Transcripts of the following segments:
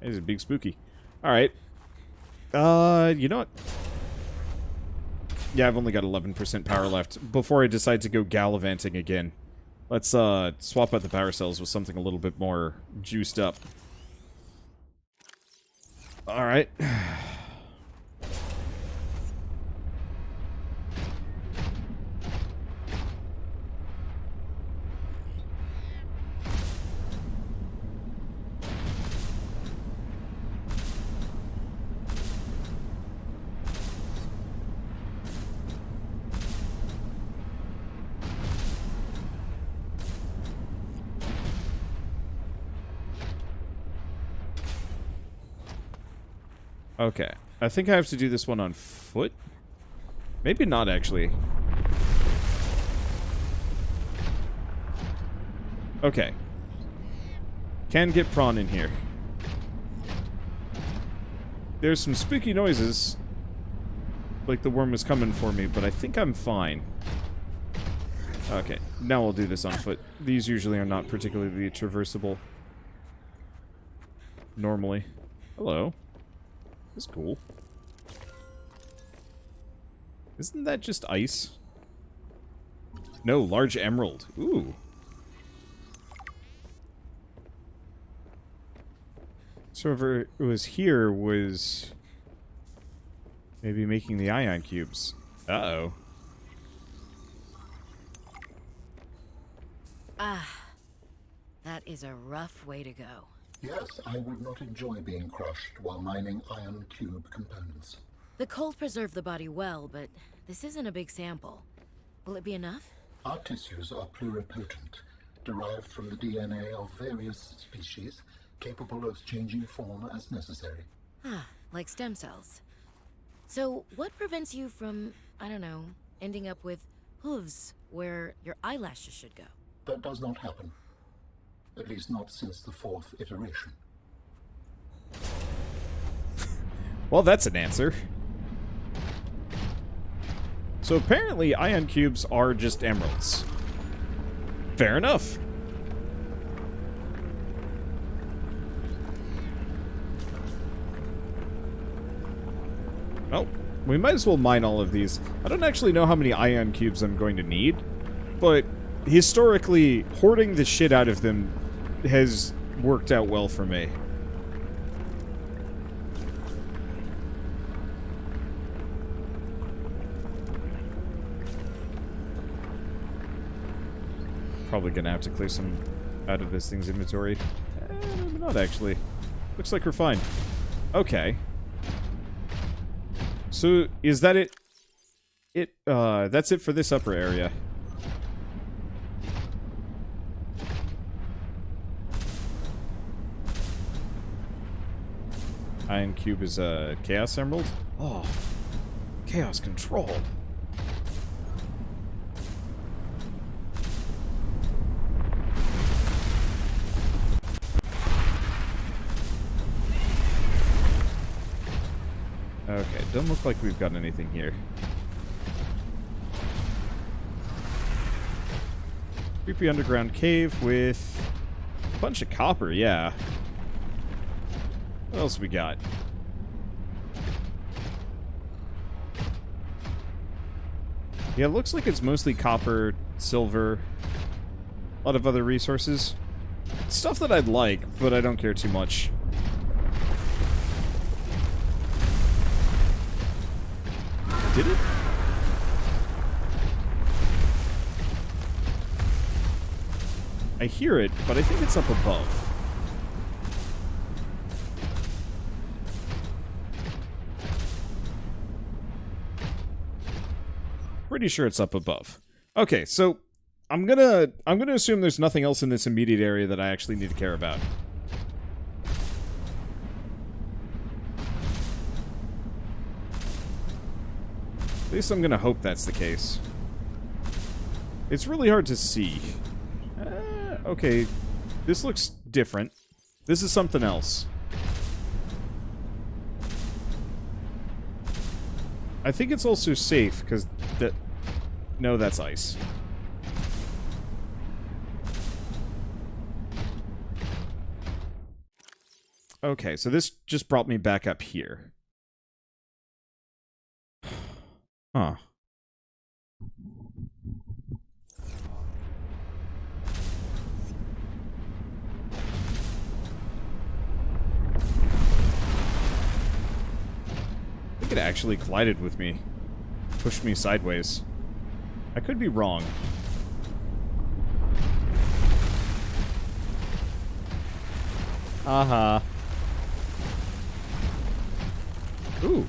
This is big spooky. Alright. You know what? Yeah, I've only got 11% power left before I decide to go gallivanting again. Let's swap out the power cells with something a little bit more juiced up. Alright. Okay. I think I have to do this one on foot? Maybe not, actually. Okay. Can get prawn in here. There's some spooky noises. Like the worm was coming for me, but I think I'm fine. Okay. Now we'll do this on foot. These usually are not particularly traversable. Normally. Hello. That's cool. Isn't that just ice? No, large emerald. Ooh. So whoever was here was maybe making the ion cubes. Uh-oh. Ah, that is a rough way to go. Yes, I would not enjoy being crushed while mining ion cube components. The cold preserved the body well, but this isn't a big sample. Will it be enough? Our tissues are pluripotent, derived from the DNA of various species, capable of changing form as necessary. Ah, like stem cells. So, what prevents you from, I don't know, ending up with hooves where your eyelashes should go? That does not happen. At least not since the 4th iteration. Well, that's an answer. So apparently ion cubes are just emeralds. Fair enough. Well, we might as well mine all of these. I don't actually know how many ion cubes I'm going to need, but historically, hoarding the shit out of them has worked out well for me. Probably gonna have to clear some out of this thing's inventory. Maybe not, actually. Looks like we're fine. Okay. So, is that it? That's it for this upper area. Ion Cube is a Chaos Emerald? Oh. Chaos Control. Okay, don't look like we've got anything here. Creepy underground cave with a bunch of copper, yeah. What else we got? Yeah, it looks like it's mostly copper, silver, a lot of other resources. Stuff that I'd like, but I don't care too much. Did it? I hear it, but I think it's up above. Pretty sure it's up above. Okay, so I'm gonna assume there's nothing else in this immediate area that I actually need to care about. At least I'm gonna hope that's the case. It's really hard to see. Okay, this looks different. This is something else. I think it's also safe, because that... No, that's ice. Okay, so this just brought me back up here. Huh. I think it actually collided with me. Pushed me sideways. I could be wrong. Uh-huh. Ooh.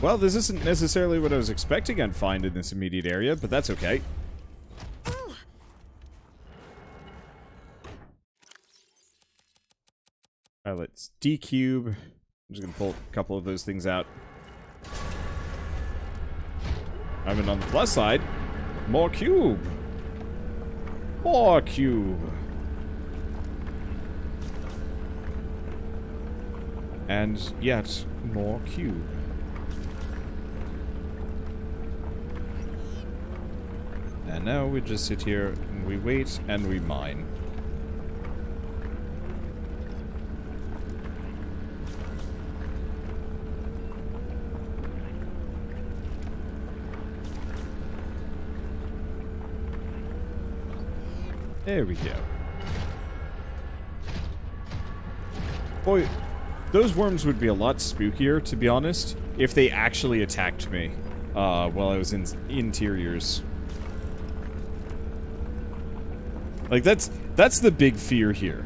Well, this isn't necessarily what I was expecting I'd find in this immediate area, but that's okay. Alright, let's decube. I'm just gonna pull a couple of those things out. I mean, on the plus side, more cube. More cube. And yet more cube. And now we just sit here and we wait and we mine. There we go. Boy, those worms would be a lot spookier, to be honest, if they actually attacked me while I was in interiors. Like, that's the big fear here.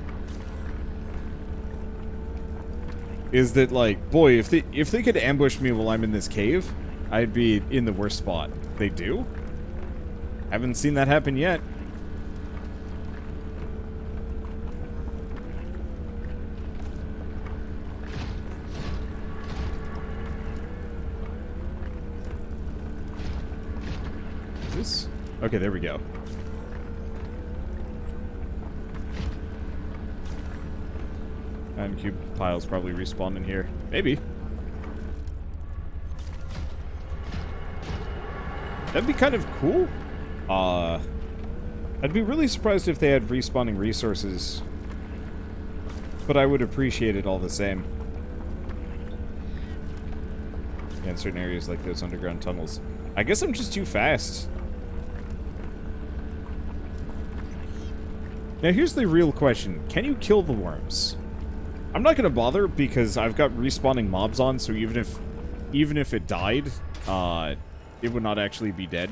Is that, like, boy, if they could ambush me while I'm in this cave, I'd be in the worst spot. They do? Haven't seen that happen yet. Is this? Okay, there we go. And cube piles probably respawn in here. Maybe. That'd be kind of cool. I'd be really surprised if they had respawning resources. But I would appreciate it all the same. Yeah, in certain areas like those underground tunnels. I guess I'm just too fast. Now here's the real question. Can you kill the worms? I'm not gonna bother because I've got respawning mobs on, so even if it died, it would not actually be dead.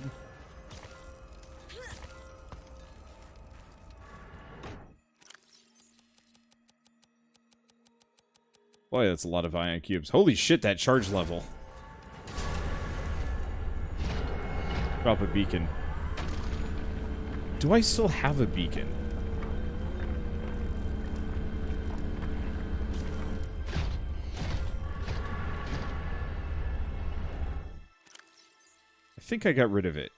Boy, that's a lot of ion cubes. Holy shit, that charge level. Drop a beacon. Do I still have a beacon? I think I got rid of it.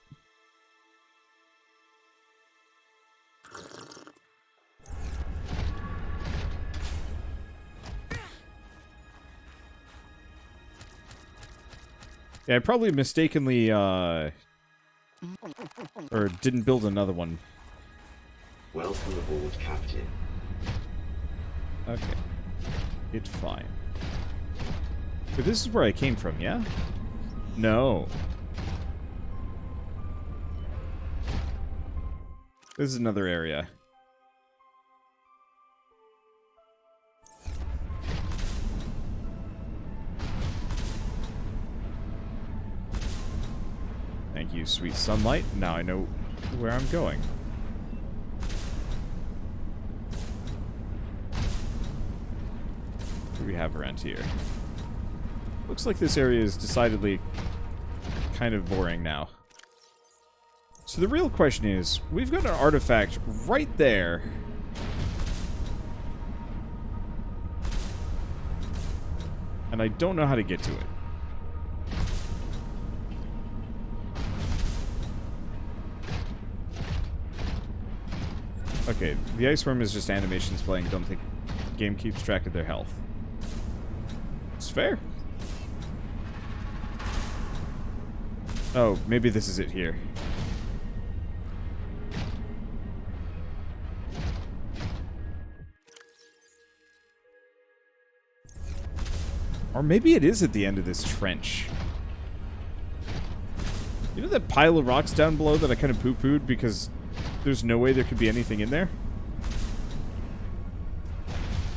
Yeah, I probably mistakenly, or didn't build another one. Welcome aboard, Captain. Okay. It's fine. But this is where I came from, yeah? No. This is another area. Thank you, sweet sunlight. Now I know where I'm going. What do we have around here? Looks like this area is decidedly kind of boring now. So the real question is, we've got an artifact right there. And I don't know how to get to it. Okay, the ice worm is just animations playing. Don't think the game keeps track of their health. It's fair. Oh, maybe this is it here. Or maybe it is at the end of this trench. You know that pile of rocks down below that I kind of poo-pooed because there's no way there could be anything in there?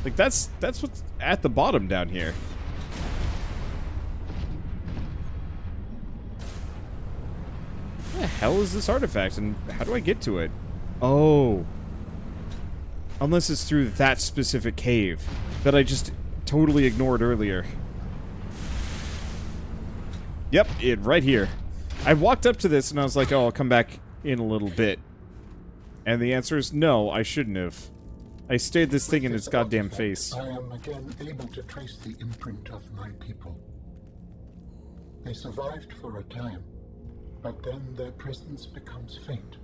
Like, that's what's at the bottom down here. What the hell is this artifact, and how do I get to it? Oh. Unless it's through that specific cave that I just totally ignored earlier. Yep, it right here. I walked up to this and I was like, oh, I'll come back in a little bit. And the answer is no, I shouldn't have. I stayed this thing in its goddamn face. I am again able to trace the imprint of my people. They survived for a time, but then their presence becomes faint.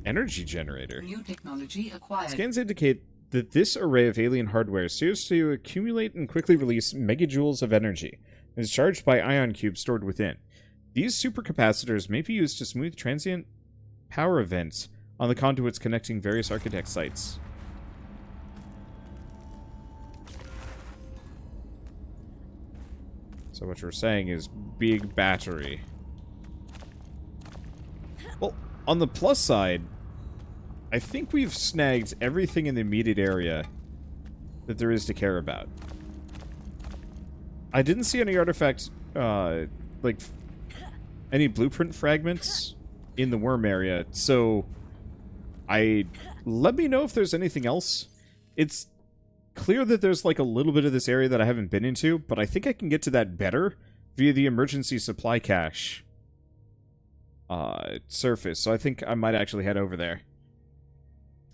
Energy generator. New technology acquired. Scans indicate that this array of alien hardware serves to accumulate and quickly release megajoules of energy, and is charged by ion cubes stored within. These supercapacitors may be used to smooth transient power events on the conduits connecting various architect sites. So what you're saying is big battery. Well, on the plus side, I think we've snagged everything in the immediate area that there is to care about. I didn't see any artifacts, like, any blueprint fragments in the worm area, so let me know if there's anything else. It's clear that there's, like, a little bit of this area that I haven't been into, but I think I can get to that better via the emergency supply cache surface, so I think I might actually head over there.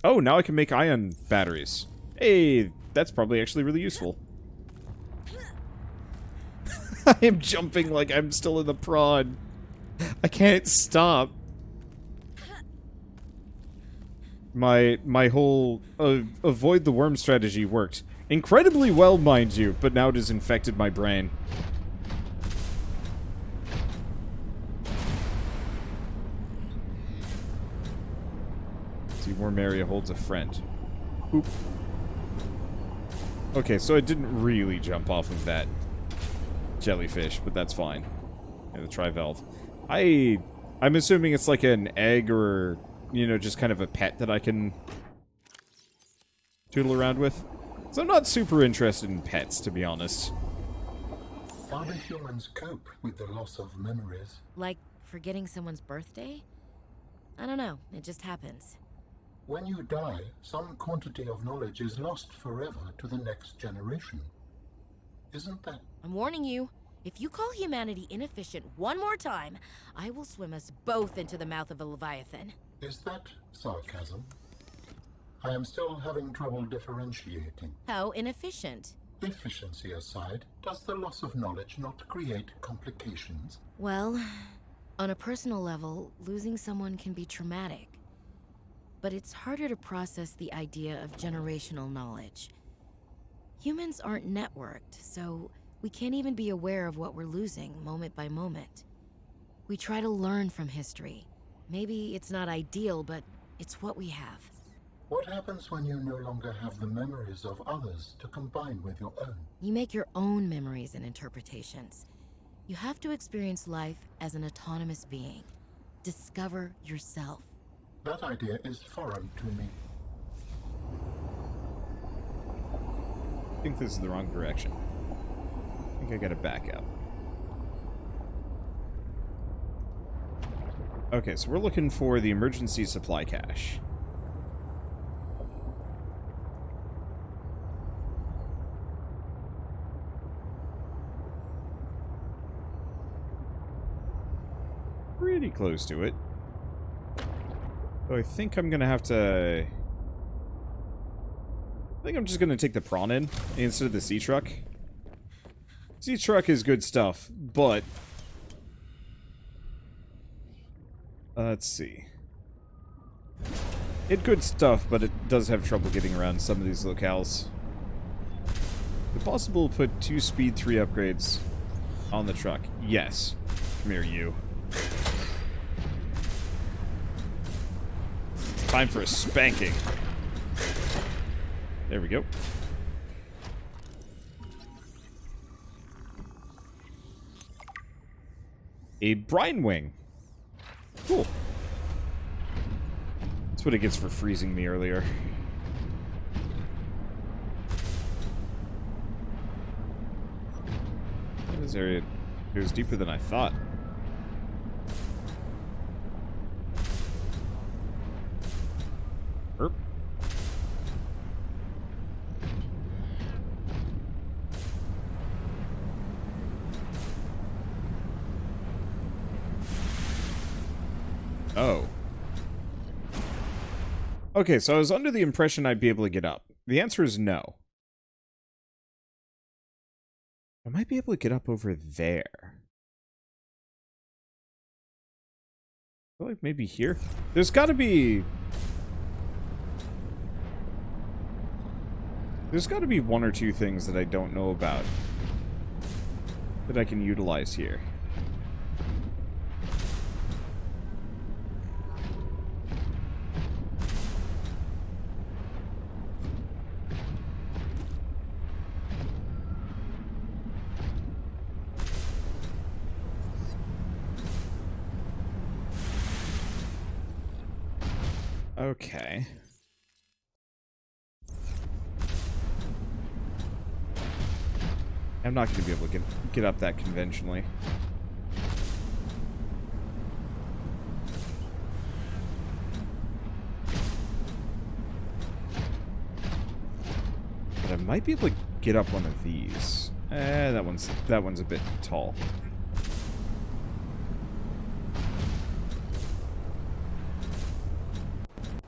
Oh, now I can make ion batteries. Hey, that's probably actually really useful. I am jumping like I'm still in the prod. I can't stop. My whole avoid the worm strategy worked incredibly well, mind you, but now it has infected my brain. See, worm area holds a friend. Oop. Okay, so I didn't really jump off of that jellyfish, but that's fine. Yeah, the trivalve. I'm assuming it's like an egg or, you know, just kind of a pet that I can toodle around with. So I'm not super interested in pets, to be honest. How do humans cope with the loss of memories? Like forgetting someone's birthday? I don't know, it just happens. When you die, some quantity of knowledge is lost forever to the next generation. Isn't that... I'm warning you, if you call humanity inefficient one more time, I will swim us both into the mouth of a leviathan. Is that sarcasm? I am still having trouble differentiating. How inefficient? Efficiency aside, does the loss of knowledge not create complications? Well, on a personal level, losing someone can be traumatic. But it's harder to process the idea of generational knowledge. Humans aren't networked, so we can't even be aware of what we're losing moment by moment. We try to learn from history. Maybe it's not ideal, but it's what we have. What happens when you no longer have the memories of others to combine with your own? You make your own memories and interpretations. You have to experience life as an autonomous being. Discover yourself. That idea is foreign to me. I think this is the wrong direction. I think I gotta back up. Okay, so we're looking for the emergency supply cache. Pretty close to it. So I think I'm gonna have to... I think I'm just gonna take the prawn in instead of the sea truck. Sea truck is good stuff, but... let's see. It's good stuff, but it does have trouble getting around some of these locales. Is it possible to put 2 speed 3 upgrades on the truck? Yes. Come here, you. Time for a spanking. There we go. A brine wing. Cool. That's what it gets for freezing me earlier. This area goes deeper than I thought. Erp. Oh. Okay, so I was under the impression I'd be able to get up. The answer is no. I might be able to get up over there. I feel like maybe here. There's got to be... There's got to be one or two things that I don't know about that I can utilize here. Okay. I'm not going to be able to get up that conventionally. But I might be able to get up one of these. That one's a bit tall.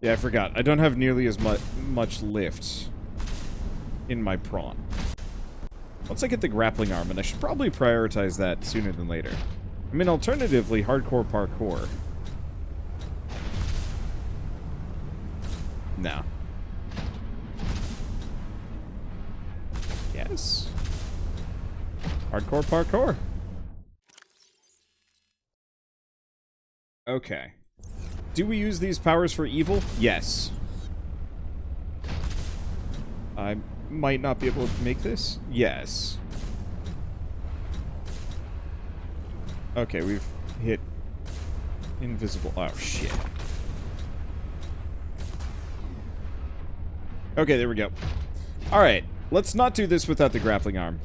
Yeah, I forgot. I don't have nearly as much lift in my prawn. Once I get the grappling arm, and I should probably prioritize that sooner than later. I mean, alternatively, hardcore parkour. No. Yes. Hardcore parkour. Okay. Do we use these powers for evil? Yes. I might not be able to make this? Yes. Okay, we've hit invisible. Oh, shit. Okay, there we go. Alright, let's not do this without the grappling arm.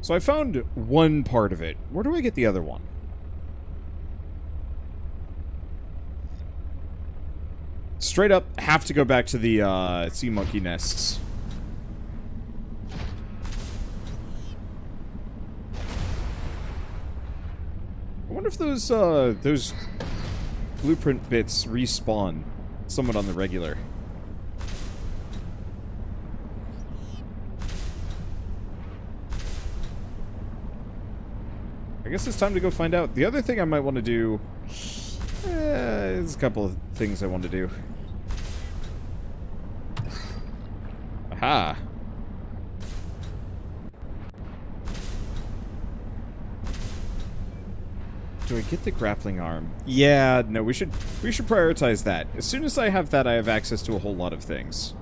So I found one part of it. Where do I get the other one? Straight up, have to go back to the sea monkey nests. I wonder if those blueprint bits respawn somewhat on the regular. I guess it's time to go find out. The other thing I might want to do... there's a couple of things I want to do. Aha! Do I get the grappling arm? Yeah, no, we should prioritize that. As soon as I have that, I have access to a whole lot of things.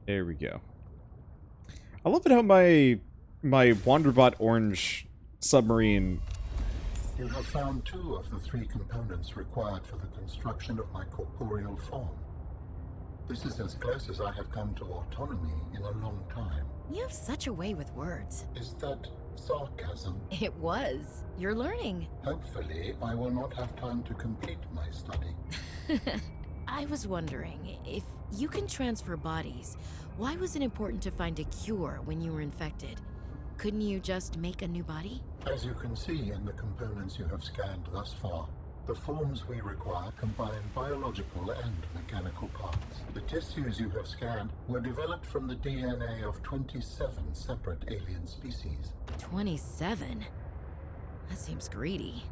There we go. I love it how my Wanderbot orange submarine... You have found 2 of the 3 components required for the construction of my corporeal form. This is as close as I have come to autonomy in a long time. You have such a way with words. Is that sarcasm? It was. You're learning. Hopefully, I will not have time to complete my study. I was wondering, if you can transfer bodies, why was it important to find a cure when you were infected? Couldn't you just make a new body? As you can see in the components you have scanned thus far, the forms we require combine biological and mechanical parts. The tissues you have scanned were developed from the DNA of 27 separate alien species. 27? That seems greedy.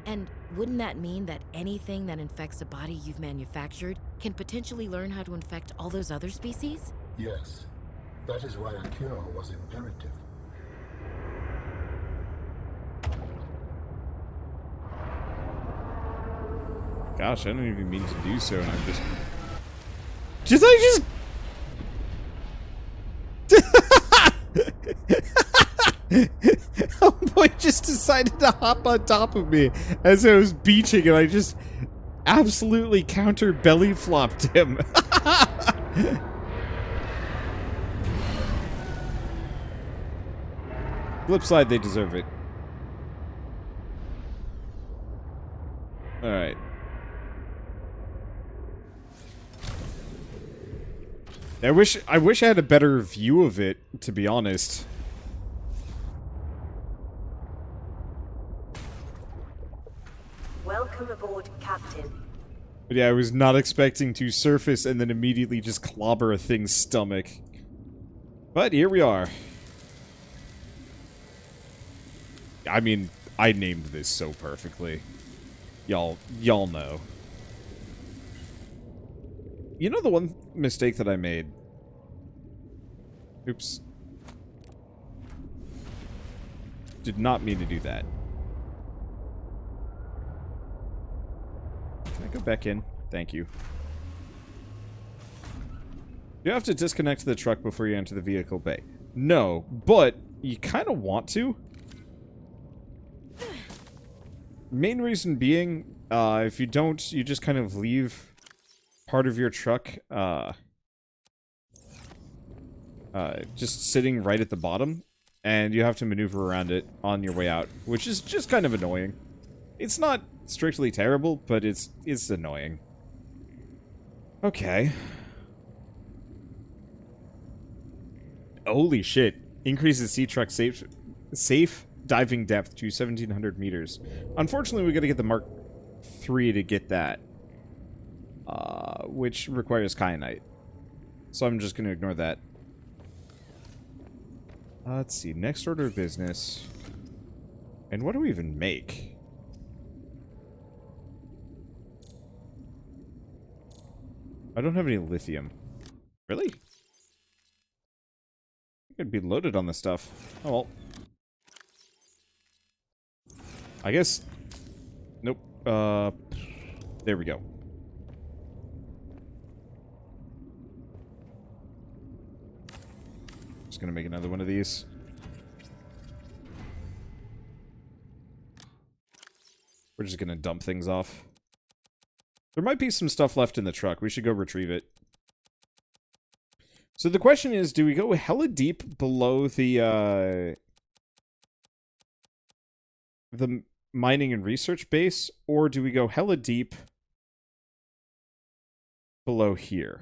And wouldn't that mean that anything that infects a body you've manufactured can potentially learn how to infect all those other species? Yes, that is why a cure was imperative. Gosh, I don't even mean to do so, and I'm just... I Oh boy, just decided to hop on top of me as I was beaching, and I just absolutely counter belly flopped him. Flip side, they deserve it. Alright. I wish I had a better view of it, to be honest. Welcome aboard, Captain. But yeah, I was not expecting to surface and then immediately just clobber a thing's stomach. But here we are. I mean, I named this so perfectly. Y'all know. You know the one mistake that I made? Oops. Did not mean to do that. Can I go back in? Thank you. You have to disconnect the truck before you enter the vehicle bay. No, but you kind of want to. Main reason being, if you don't, you just kind of leave part of your truck, just sitting right at the bottom, and you have to maneuver around it on your way out, which is just kind of annoying. It's not strictly terrible, but it's annoying. Okay. Holy shit. Increases sea truck safe diving depth to 1,700 meters. Unfortunately, we gotta get the Mark III to get that. Which requires kyanite. So I'm just gonna ignore that. Let's see. Next order of business. And what do we even make? I don't have any lithium. Really? I think I'd be loaded on this stuff. Oh well. I guess... Nope. There we go. Just gonna make another one of these. We're just gonna dump things off. There might be some stuff left in the truck. We should go retrieve it. So the question is, do we go hella deep below the mining and research base, or do we go hella deep below here?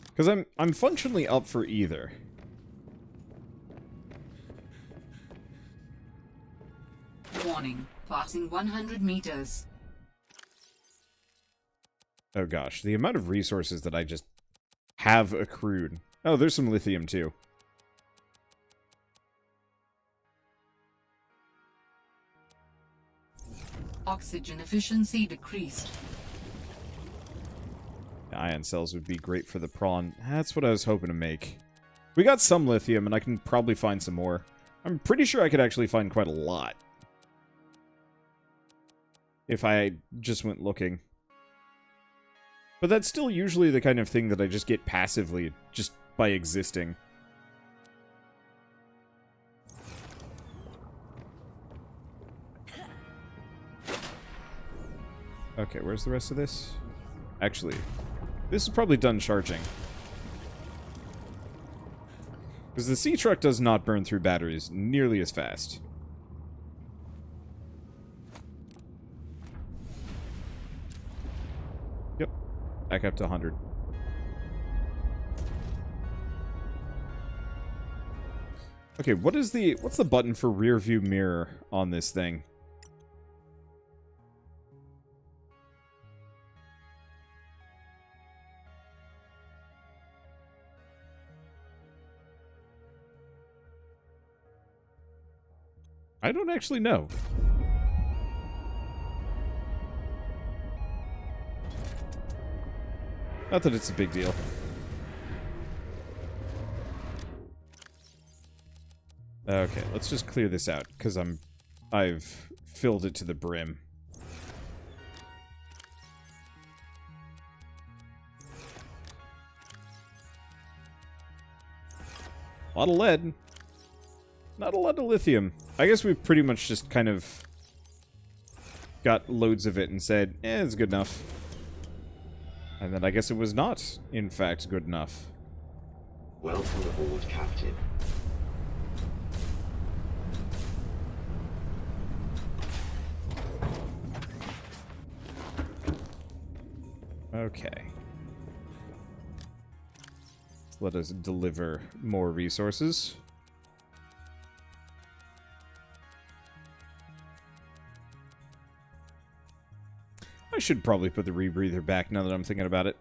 Because I'm functionally up for either. Warning, passing 100 meters. Oh gosh, the amount of resources that I just have accrued. Oh, there's some lithium too. Oxygen efficiency decreased. Ion cells would be great for the prawn. That's what I was hoping to make. We got some lithium, and I can probably find some more. I'm pretty sure I could actually find quite a lot. If I just went looking. But that's still usually the kind of thing that I just get passively, just by existing. Okay, where's the rest of this? Actually, this is probably done charging. Because the sea truck does not burn through batteries nearly as fast. Yep. Back up to 100. Okay, what's the button for rear view mirror on this thing? I don't actually know. Not that it's a big deal. Okay, let's just clear this out, because I've filled it to the brim. A lot of lead. Not a lot of lithium. I guess we've pretty much just kind of got loads of it and said, eh, it's good enough. And then I guess it was not, in fact, good enough. Welcome aboard, Captain. Okay. Let us deliver more resources. I should probably put the rebreather back now that I'm thinking about it.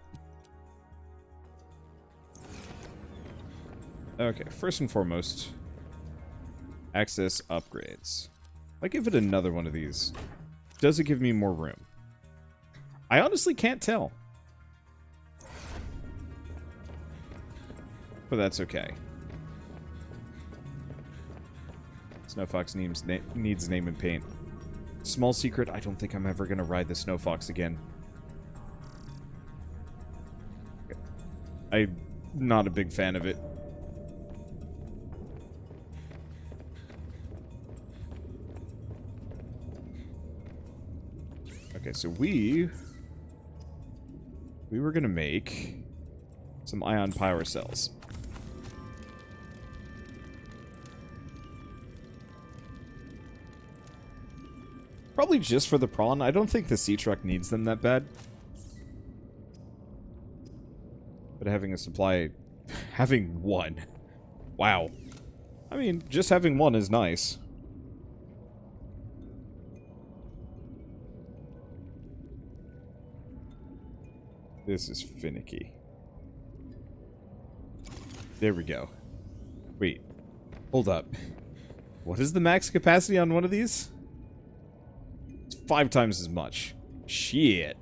Okay, first and foremost, access upgrades. I give it another one of these. Does it give me more room? I honestly can't tell. But that's okay. Snow Fox needs name and paint. Small secret, I don't think I'm ever going to ride the Snow Fox again. I'm not a big fan of it. Okay, so we were going to make some ion power cells. Probably just for the prawn. I don't think the sea truck needs them that bad. But having a supply... having one. Wow. I mean, just having one is nice. This is finicky. There we go. Wait. Hold up. What is the max capacity on one of these? 5 times as much. Shit.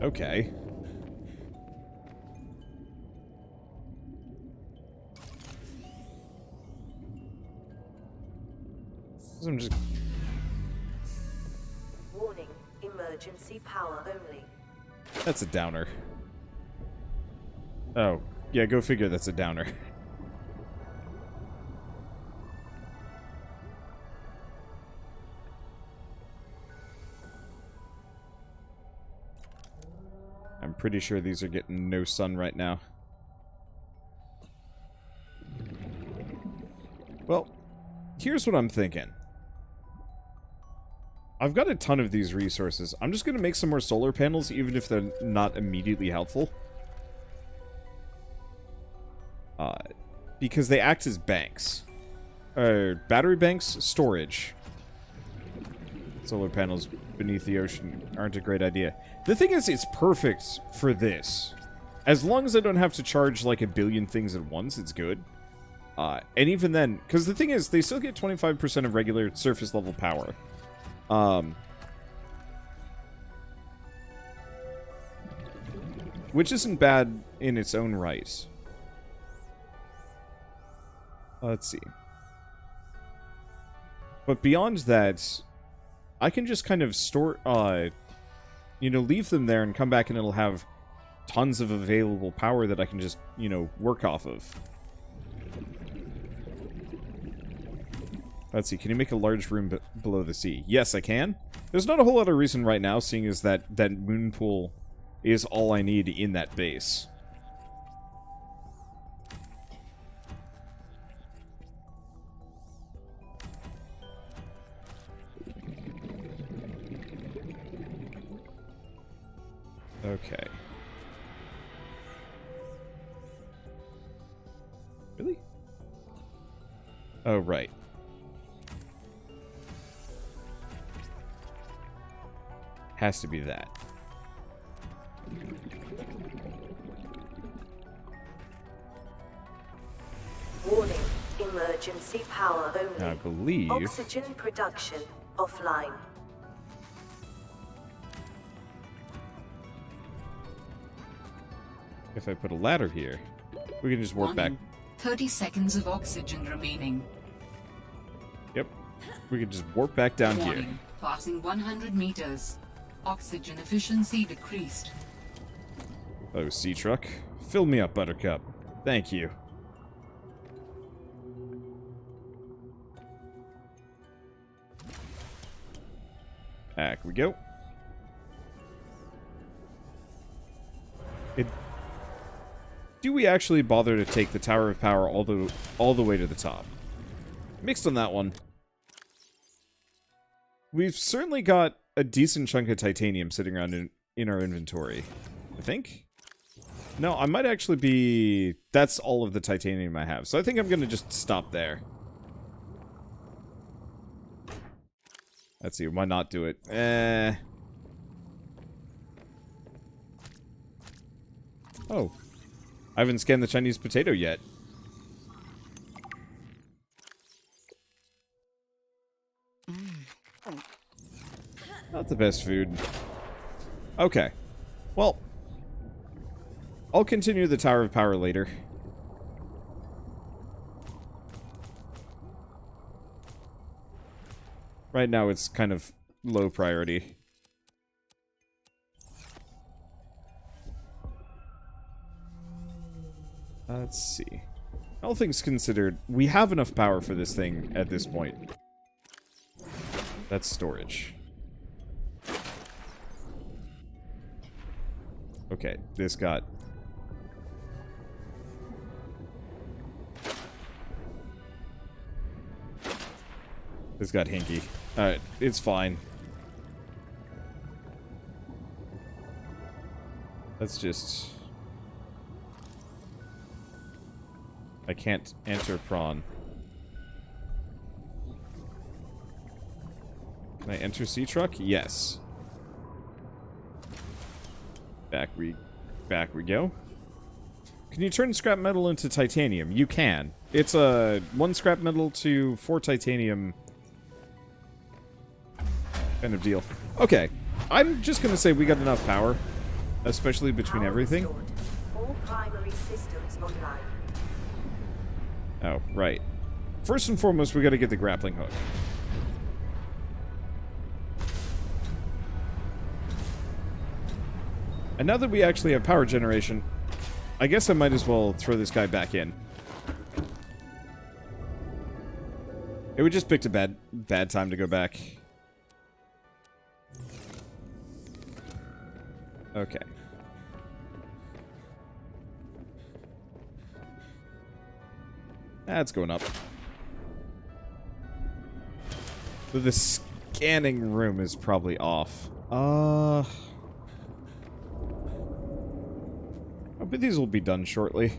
Okay. So I'm just... Warning, emergency power only. That's a downer. Oh, yeah, go figure that's a downer. I'm pretty sure these are getting no sun right now. Well, here's what I'm thinking. I've got a ton of these resources. I'm just going to make some more solar panels, even if they're not immediately helpful. Because they act as banks. Battery banks, storage. Solar panels beneath the ocean aren't a great idea. The thing is, it's perfect for this. As long as I don't have to charge like a billion things at once, it's good. And even then, because the thing is, they still get 25% of regular surface level power. Which isn't bad in its own right. Let's see. But beyond that, I can just kind of store, you know, leave them there and come back and it'll have tons of available power that I can just, you know, work off of. Let's see, can you make a large room below the sea? Yes, I can. There's not a whole lot of reason right now, seeing as that moon pool is all I need in that base. Okay. Really? Oh, right. Has to be that. Emergency power only. I believe... Oxygen production offline. If I put a ladder here, we can just warp back. 30 seconds of oxygen remaining. Yep. We can just warp back down here. Warning. Passing 100 meters. Oxygen efficiency decreased. Oh, sea truck. Fill me up, Buttercup. Thank you. Back we go. Do we actually bother to take the Tower of Power all the way to the top? Mixed on that one. We've certainly got a decent chunk of titanium sitting around in our inventory. I think? No, I might actually be... That's all of the titanium I have. So I think I'm going to just stop there. Let's see, why not do it? Oh. I haven't scanned the Chinese potato yet. Not the best food. Okay. Well, I'll continue the Tower of Power later. Right now it's kind of low priority. Let's see. All things considered, we have enough power for this thing at this point. That's storage. Okay, this got... This got hinky. Alright, it's fine. Let's just... I can't enter prawn. Can I enter sea truck? Yes. Back we go. Can you turn scrap metal into titanium? You can. It's a 1 scrap metal to 4 titanium kind of deal. Okay. I'm just gonna say we got enough power, especially between Power everything. restored. All primary systems online. Oh, right. First and foremost, we gotta get the grappling hook. And now that we actually have power generation, I guess I might as well throw this guy back in. It would just picked a bad time to go back. Okay. That's going up. So the scanning room is probably off. I bet these will be done shortly.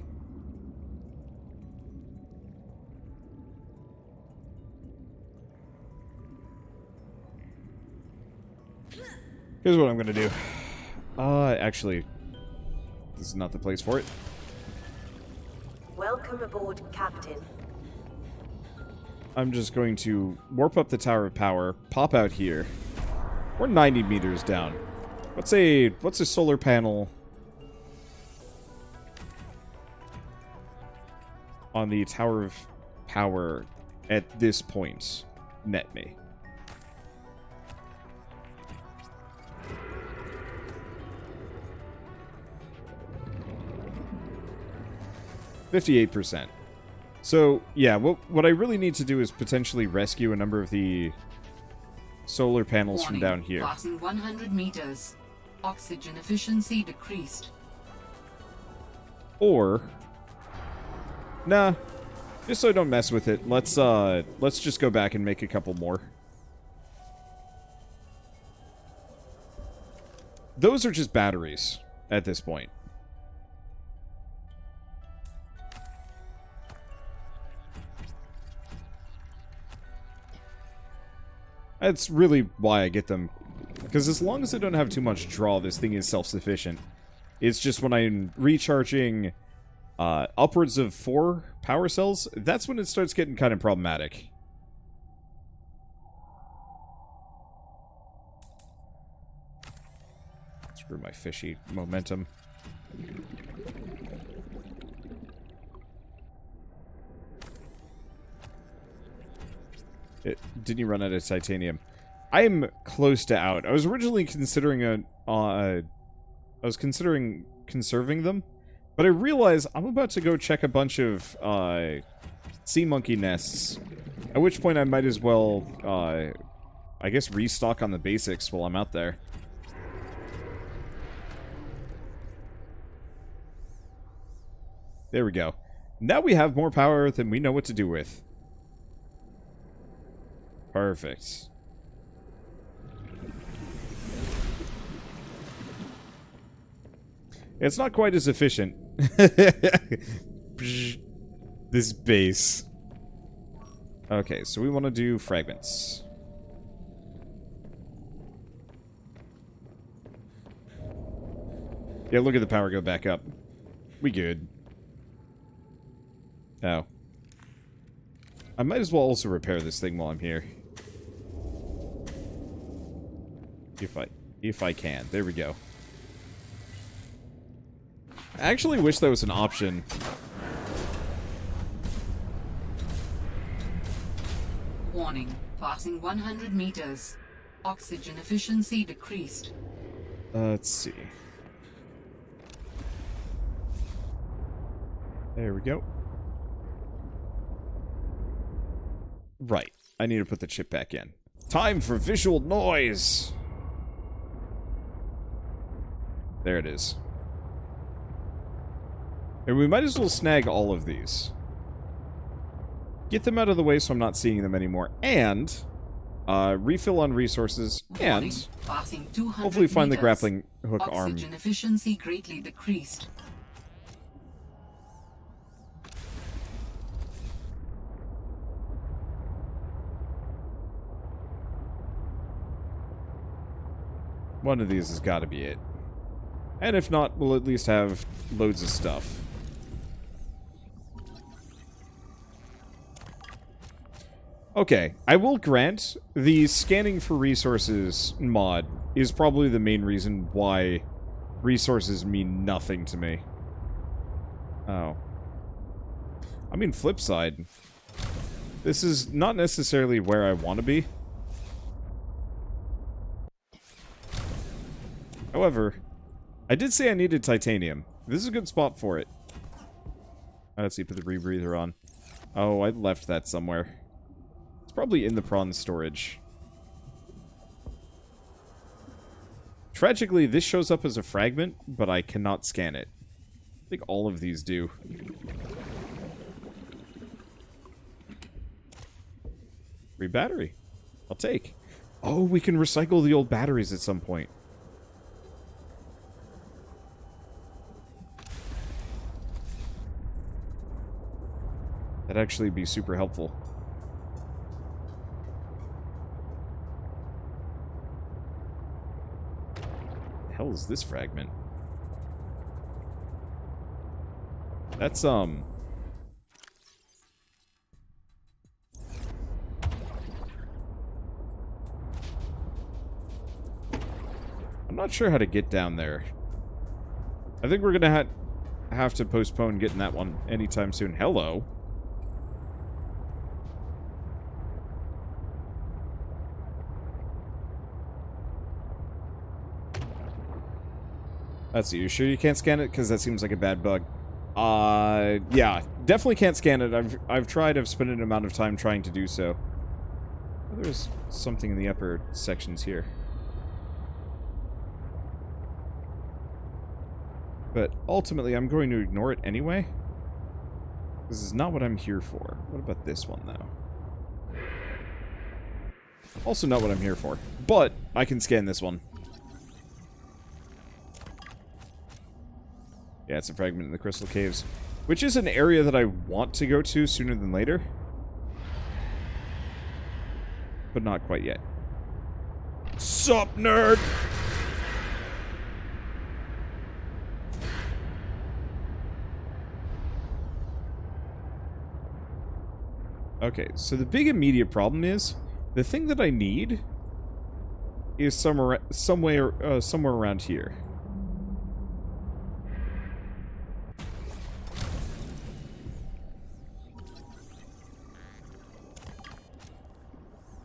Here's what I'm gonna do. Actually, this is not the place for it. Welcome aboard, Captain. I'm just going to warp up the Tower of Power, pop out here. We're 90 meters down. What's a solar panel on the Tower of Power at this point net me? %. So, yeah, what I really need to do is potentially rescue a number of the solar panels from down here. Passing 100 meters. Oxygen efficiency decreased. Or... Nah. Just so I don't mess with it, let's just go back and make a couple more. Those are just batteries at this point. That's really why I get them. Because as long as I don't have too much draw, this thing is self-sufficient. It's just when I'm recharging upwards of 4 power cells, that's when it starts getting kind of problematic. Screw my fishy momentum. Didn't you run out of titanium? I'm close to out. I was originally considering I was considering conserving them, but I realize I'm about to go check a bunch of sea monkey nests. At which point I might as well, I guess, restock on the basics while I'm out there. There we go. Now we have more power than we know what to do with. Perfect. It's not quite as efficient. This base. Okay, so we want to do fragments. Yeah, look at the power go back up. We good. Oh. I might as well also repair this thing while I'm here. If I can. There we go. I actually wish there was an option. Warning. Passing 100 meters. Oxygen efficiency decreased. Let's see. There we go. Right. I need to put the chip back in. Time for visual noise! There it is. And we might as well snag all of these. Get them out of the way so I'm not seeing them anymore. And refill on resources. Warning. And Passing 200 hopefully find the meters. grappling hook arm. Oxygen efficiency greatly decreased. One of these has got to be it. And if not, we'll at least have loads of stuff. Okay, I will grant the scanning for resources mod is probably the main reason why resources mean nothing to me. Oh. I mean, flip side. This is not necessarily where I want to be. However, I did say I needed titanium. This is a good spot for it. Let's see, put the rebreather on. Oh, I left that somewhere. It's probably in the prawn storage. Tragically, this shows up as a fragment, but I cannot scan it. I think all of these do. Free battery. I'll take. Oh, we can recycle the old batteries at some point. That'd actually be super helpful. The hell is this fragment? That's, I'm not sure how to get down there. I think we're gonna have to postpone getting that one anytime soon. Hello. Let's see, you sure you can't scan it? Because that seems like a bad bug. Yeah, definitely can't scan it. I've tried, I've spent an amount of time trying to do so. Oh, there's something in the upper sections here. But ultimately, I'm going to ignore it anyway. This is not what I'm here for. What about this one, though? Also not what I'm here for. But I can scan this one. Yeah, it's a fragment in the Crystal Caves. Which is an area that I want to go to sooner than later. But not quite yet. Sup, nerd? Okay, so the big immediate problem is the thing that I need is somewhere around here.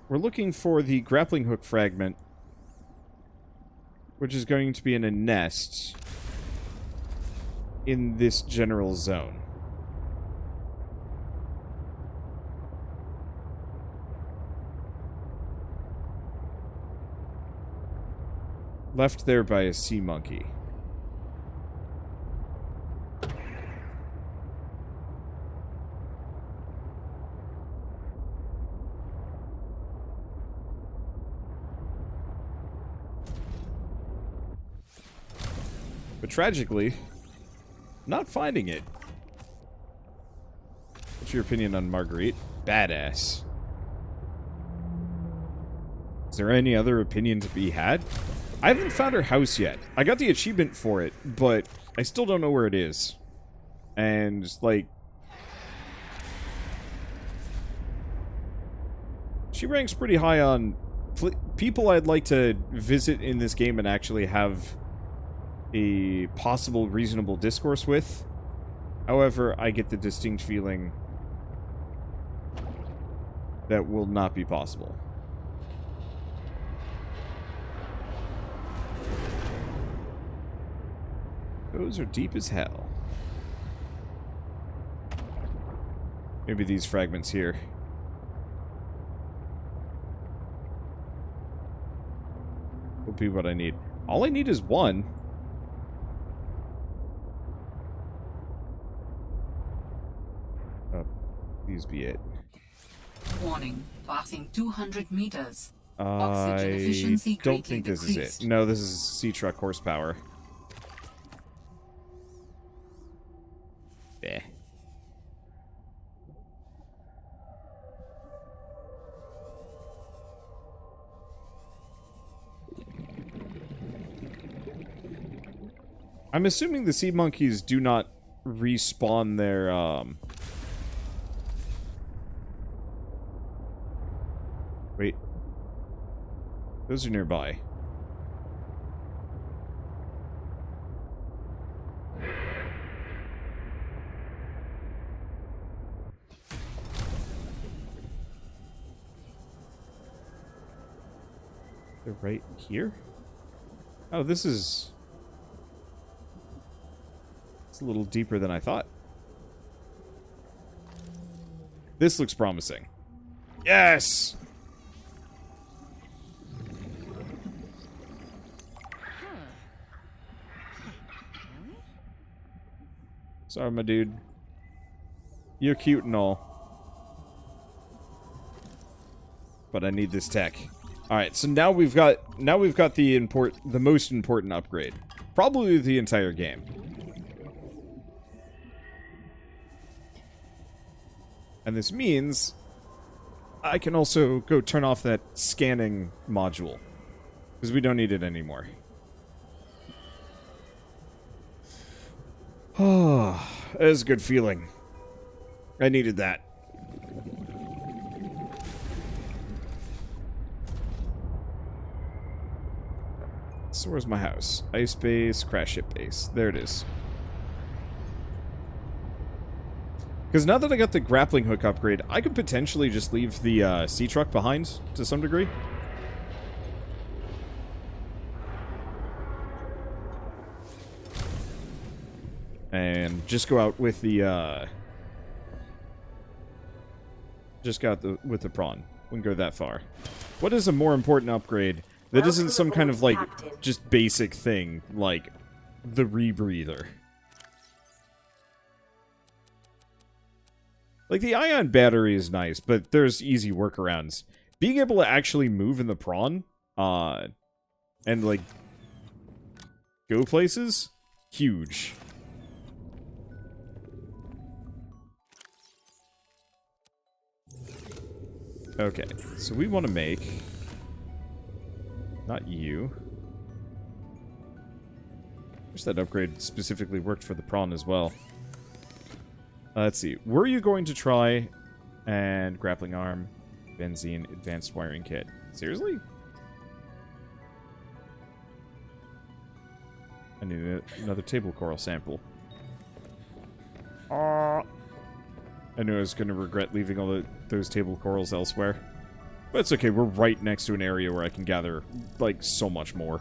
We're looking for the grappling hook fragment, which is going to be in a nest in this general zone. Left there by a sea monkey. But tragically, not finding it. What's your opinion on Marguerite? Badass. Is there any other opinion to be had? I haven't found her house yet. I got the achievement for it, but I still don't know where it is. And, like... she ranks pretty high on people I'd like to visit in this game and actually have a possible reasonable discourse with. However, I get the distinct feeling that will not be possible. Those are deep as hell. Maybe these fragments here. Will be what I need. All I need is one. Oh, these be it. Warning, passing 200 meters. I Oxygen efficiency don't greatly think this decreased. is it. No, this is sea truck horsepower. Eh. I'm assuming the sea monkeys do not respawn their, Wait. Those are nearby. They're right here? Oh, this is... it's a little deeper than I thought. This looks promising. Yes! Sorry, my dude. You're cute and all. But I need this tech. Alright, so now we've got the most important upgrade. Probably the entire game. And this means I can also go turn off that scanning module. Because we don't need it anymore. Oh, that is a good feeling. I needed that. So where's my house? Ice base, crash ship base. There it is. Because now that I got the grappling hook upgrade, I could potentially just leave the sea truck behind to some degree. And just go out with the, just go out with the prawn. Wouldn't go that far. What is a more important upgrade that isn't some kind of, like, just basic thing, like the rebreather? Like, the ion battery is nice, but there's easy workarounds. Being able to actually move in the prawn, and, like, go places, huge. Okay, so we want to make... not you. Wish that upgrade specifically worked for the prawn as well. Let's see. Were you going to try And grappling arm, benzene, advanced wiring kit. Seriously? I need another table coral sample. I knew I was going to regret leaving all those table corals elsewhere. But it's okay, we're right next to an area where I can gather, like, so much more.